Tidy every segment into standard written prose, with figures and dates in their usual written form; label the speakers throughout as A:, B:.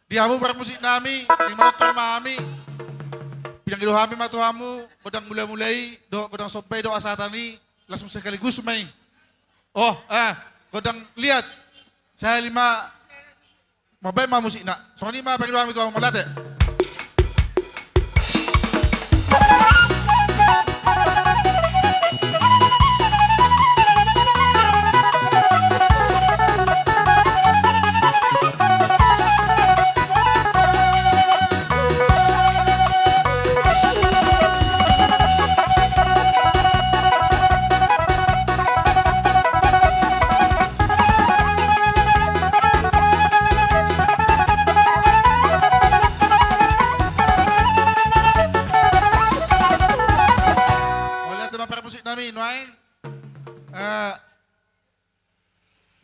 A: Diamu bermusik nami, yang manotor mami. Pinang kami matuhamu, kodang mulai-mulai, kodang sampai doa satani, langsung sekaligus main. Oh, kodang lihat. Saya 5 mabay musik na. So ni pagi kami tuang malate.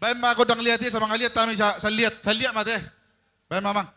A: Baik ma kodang lihat dia sama ngeliat kami saya lihat mate. Baik mamang.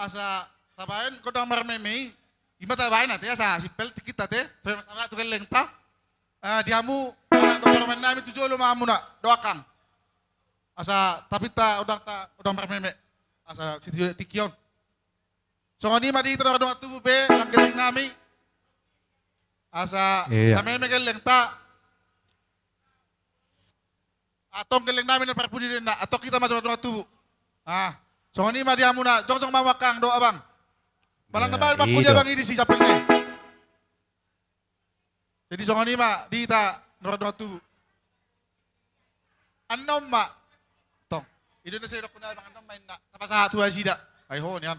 A: asa tabayan ko dang marmeme imata bayan ate asa sipel kita te pero masama tu lengta diamu do parmen nami tu jolo mamuna doakang asa tapita udang marmeme asa siti tikion so ngani madi tra do atu be langgeleng nami asa tameme lengta atong geleng namin na parpudi din na atok kita masuk doa tubuh so ini mah dia muna jong mawakang doa bang balang na ba kunya bang ini si sapel ni jadi so ini mah di ta doa tubuh Anom ma. Tong. Indonesia ko na mga anom main na. Napasa tuwa sida. Ay ho niyan.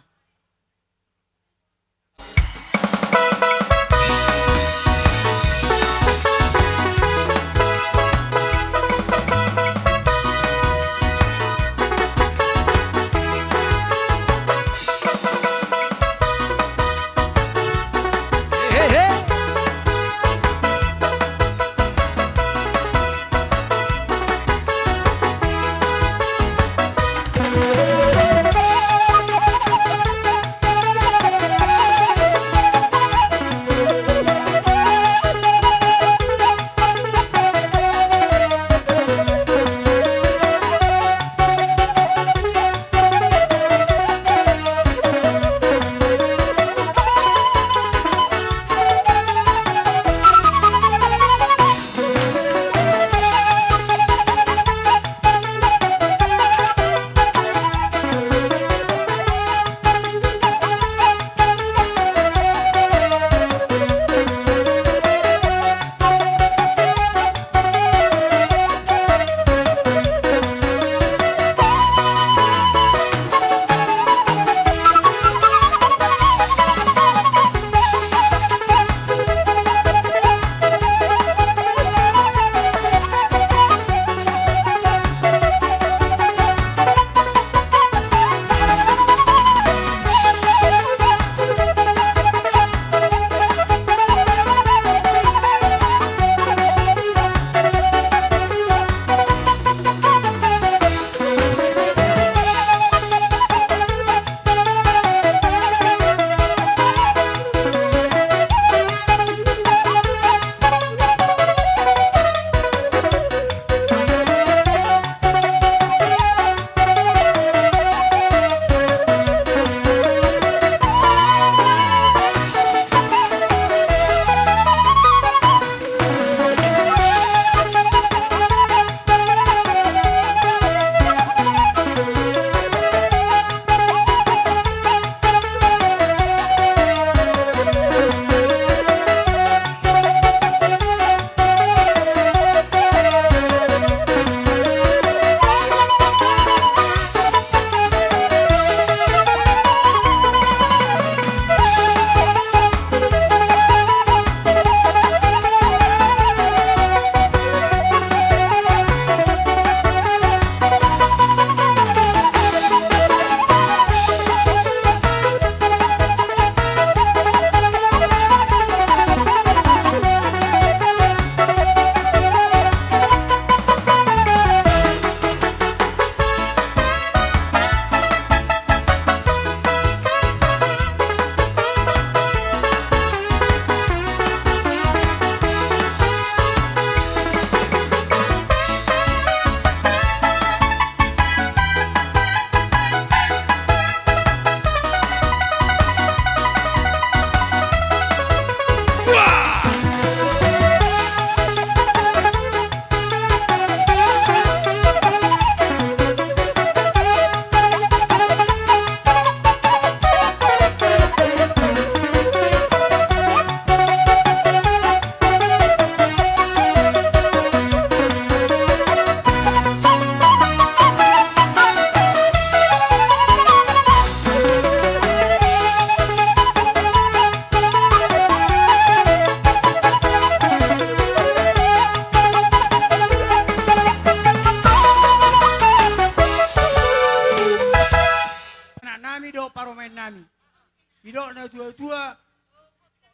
B: tua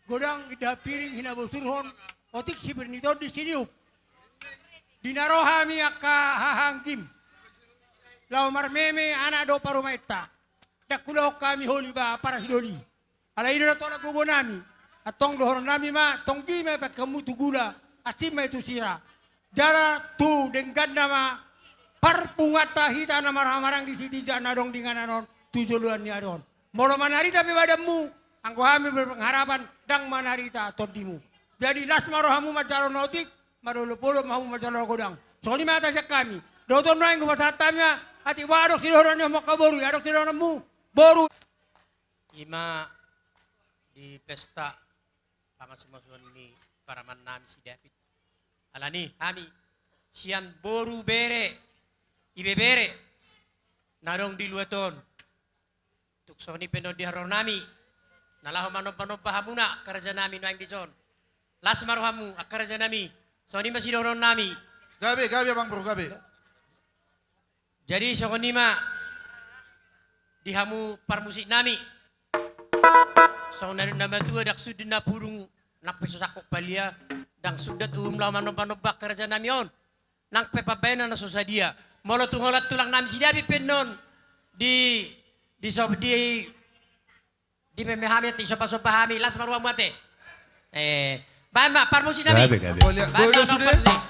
B: godang ida piring hina bosurhon otik si bernito di sini dinarohami akka hahangkim lau marmeme anak do parumaita dakulo kami holi ba para hidoli ala ida tola gugonami atong dohor nami ma tonggi me pak kamu tugula asim itu sira jara tu dengan nama parpungata hita nama ramarang di sini jana dong dengan anon tujuan ni adon molo manarita pe badamu anggo hami berpengharapan dang manarita todimu jadi las marohamu majaro notik marolo polo mahu majaro godang soni mata sak kami doton noy nggo pasatamnya ati wadok sidoron mo kaboru adok sidoronmu boru
C: ima di pesta pangasumasun ini para manami si David alani hami sian boru bere ibebere, narong di luaton. Tukso ni penod di haron nami, nalaho manong pahamuna, karaja nami no ang dison. Las maruhamu, akaraja nami, so ni masidoron nami.
A: Gabi abang bro, gabi.
C: Jadi so nima, dihamu parmusik nami. So naman tuwa dak sudin na purung nakpisosakok palia, dang sudat law manong karaja nami on. Nang pepabena na sosadia. Molo tungolat tulang nami sidabi penon di pemehami ti sopa hami las maruam mate. Bahan ma parmusi nami.
D: Gabi.
A: Boleh sudah.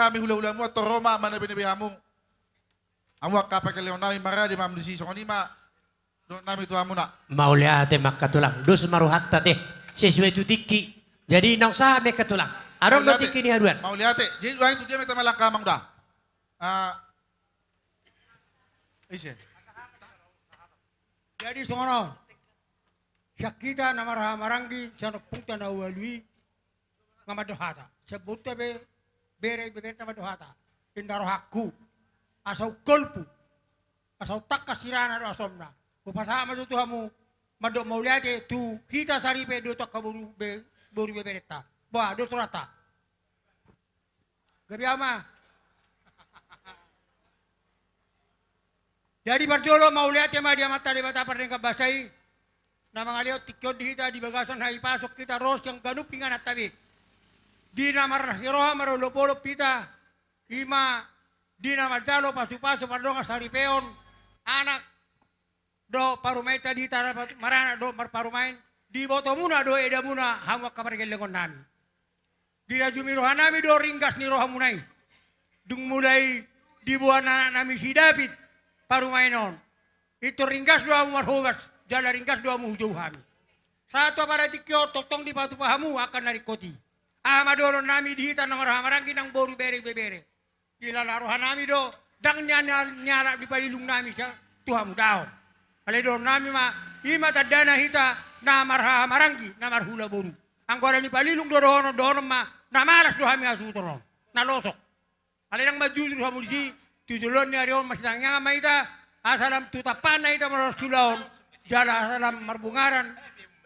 A: nami hula-hula mo at Roma man na binibihamu. Amo kapakaliw nami mara di mamdisi so kanima. Doon nami tuha mo na.
C: Mauli ate makatulang. Dus maruhat tate. Sesuai tutiki. Jadi nang sa me katulang. Arong
A: Mauli ate.
C: tutiki ni haruan.
A: Mauli ate. Jadi wahing tu dia may tamalang kamang da. Ise.
B: Jadi songono. Syakita na maranggi sa nagpunta na uwalwi nga maduhata. Sa buta be bere ta maduhata. Indaro hakku. Asaw kolpu. Asaw takasirana do asomna. Kupasama do tuhamu mado mauliate tu kita saripe do tak kaburu be buru be bereta. Ba do turata. Gabiama. Jadi berjolo mauliate ma dia mata bata pardeng kabasai. Na mga liyo tikyo dihita di bagasan na ipasok kita ros yang ganupingan at tabi. Di na marasiroha marulopolop kita. Ima di na mardalo pasu-pasu pardonga saripeon. Anak do parumaita di tanah marana do marparumain di boto muna do eda muna hamwa kapargelengon nami di rajumirohan nami do ringkas ni roha munai dung mulai di buana nami si David parumainon itu ringkas do amu marhubas jala ringkas do amu hujau hami satu para tikyo totong di batu pahamu akan narikoti amadoro nami di hitan nomor hamarangki nang boru bere bebere di lalarohan nami do dang nyala di palilung nami sa tuhamu daon. Alidor nami ma ima tadana hita na marha maranggi na marhula boru. Anggora ni palilung dono ma na malas do hami asutono na losok. Alidang majulu hamu di tujulon ni arion masitangnya ma ita asalam tutapan na ita marosulaon jala asalam marbungaran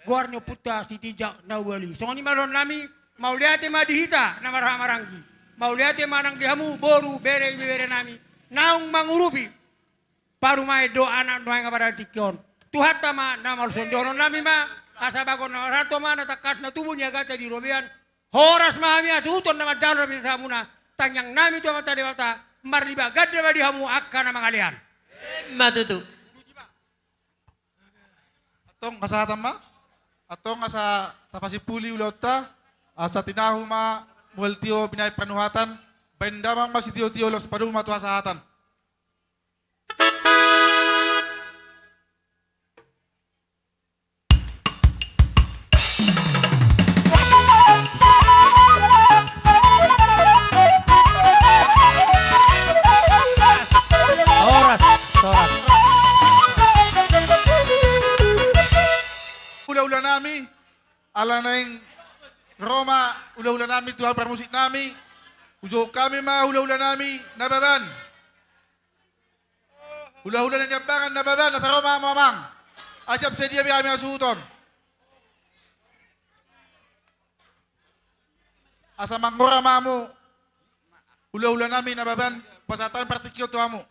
B: guarnyo puta si tijak na wali. So ni malon nami mauliate ma dihita na marha maranggi. Mauliate manang dihamu boru bere nami naung mangurupi. Parumai do anak doa yang kepada tikyon. Tuhan tama nama sondono nami ma asa bagon na rato ma natakas na tubuhnya gata di robian. Horas mahami asuton nama jalur bin samuna. Tanyang nami tuh mata dewata marliba gadda badi hamu akka na mangalian.
C: Matutu.
A: Atong kasatan ma? Atong asa tapasipuli ulauta asa tinahu ma mueltio binay panuhatan pendamang masitio-tio los paduma tuha sahatan.
C: Soras.
A: Ula-ula nami, ala na yung Roma, ula-ula nami, Tuhan permusik nami, ujo kami ma ula-ula nami, nababan. Ula-ula na niyambangan, nababan, nasa Roma, mamang. Asyap sa diya kami asuton. Asa mangmura mamu, ula-ula nami, nababan, pasatan partikyo tuhan mo.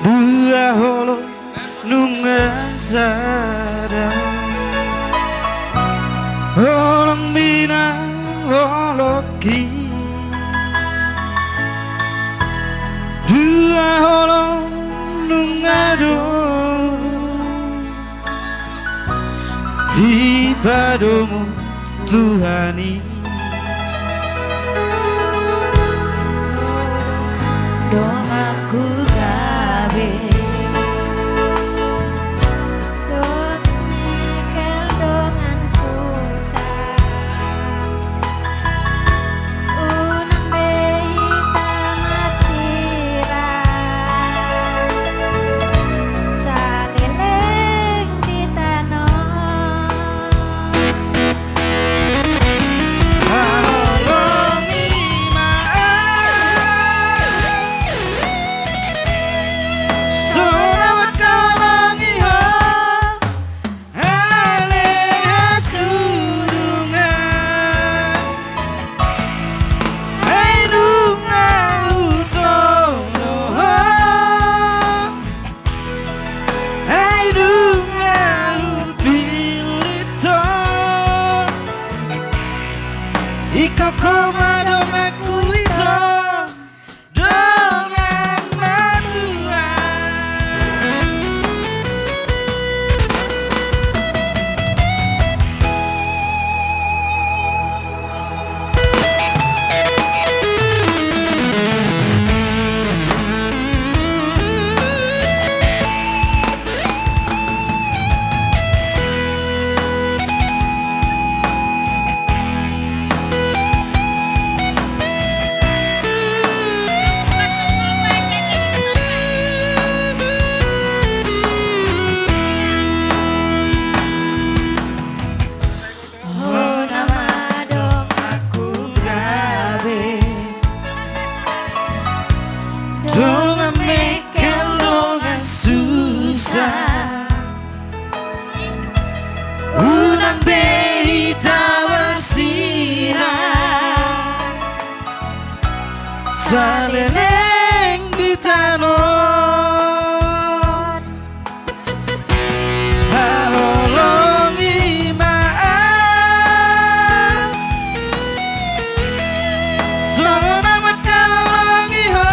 D: dua holo nunga sada holong bina holoki dua holo nunga do di padamu Tuhani
E: Doaku gawe Dot nikel dongan susah Unang behi tamat sirah Salileng di tanah
D: Ikaw komadong aku ito dengan matuan Donga mekel donga susah Unang behi tawasira Saleleng di tanah Halolongi maaf Sona makalongi ho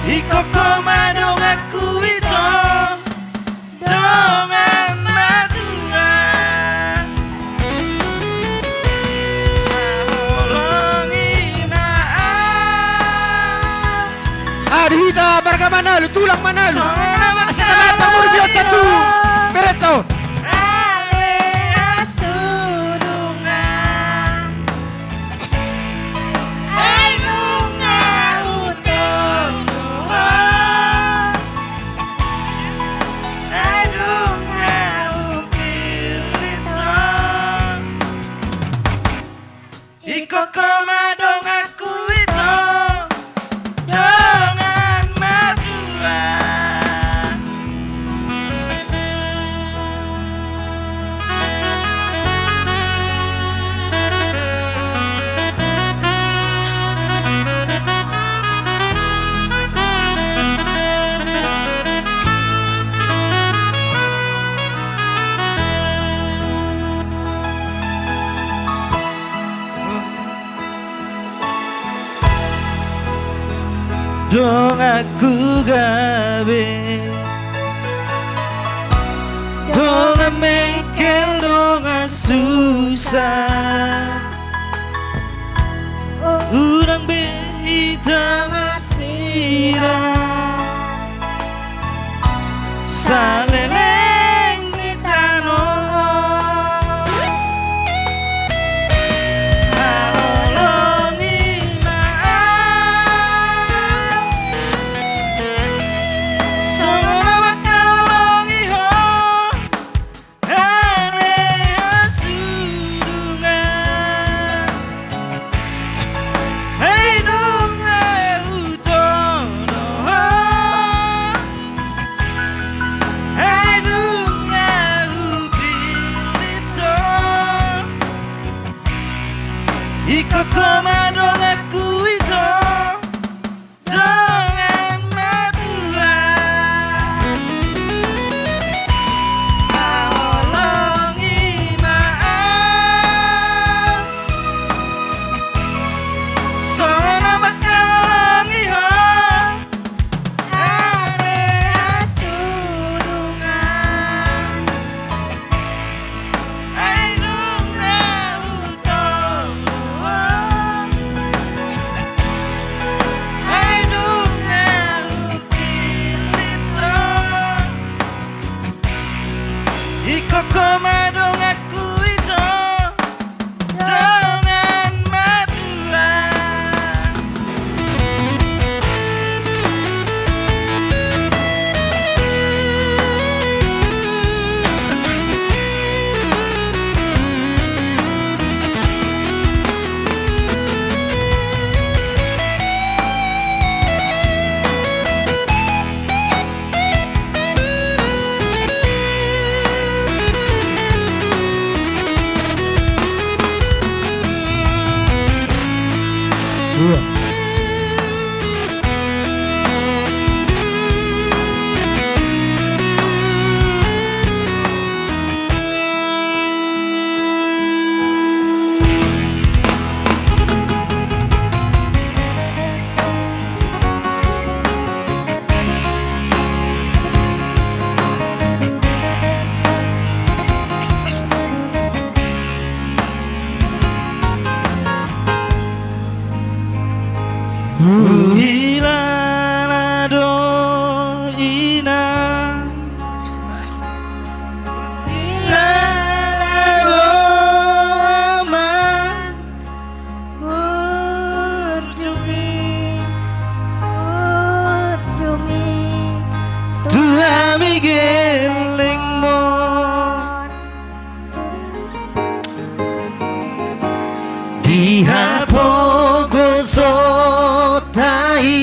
D: Iko komadong aku ito dongan matuan Holongi maaf
B: Adhita marga manalo, tulang manalo. Asa naman pamuri biyo tatu. Bereto.
D: Iko komadong aku ito dengan matuan Dong aku gawe Dong mekel dong susah Urang beita marsira Saleleng di tanah Halolongi maaf Sona makalongi ho Hane asudungan komadong aku itu dengan matua Aolongi maaf Sona bakalongi ho Area sulungan Ainung na utong Ainung na ukilito Iko komadong aku itu dengan matua Hilala doina Hilala doama
E: Murjumi
D: Tuhan migeling mo Diha pogo sotai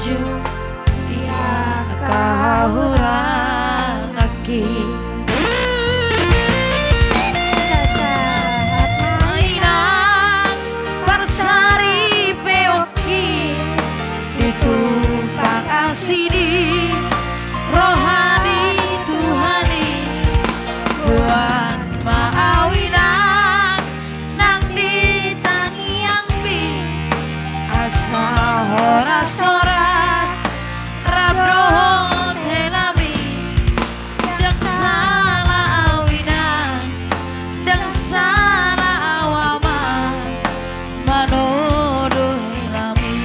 D: maju tiap kahurang aki
E: Sasahat
D: mainan bersari peoki ditumpang asini rohani Tuhani buan maawinan nang ditangi yang bi asa horas-horas rabrohon helami dan salah awinan dan salah awama manodo helami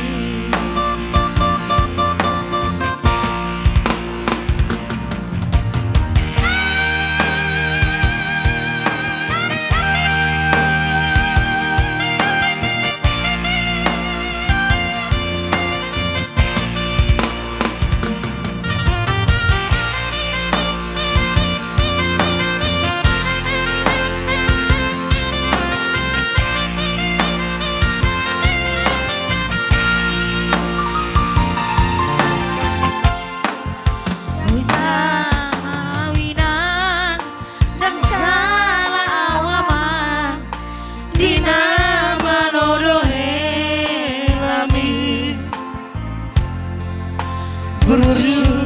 D: Awinan dan salah awaman dina manodo helami berjuang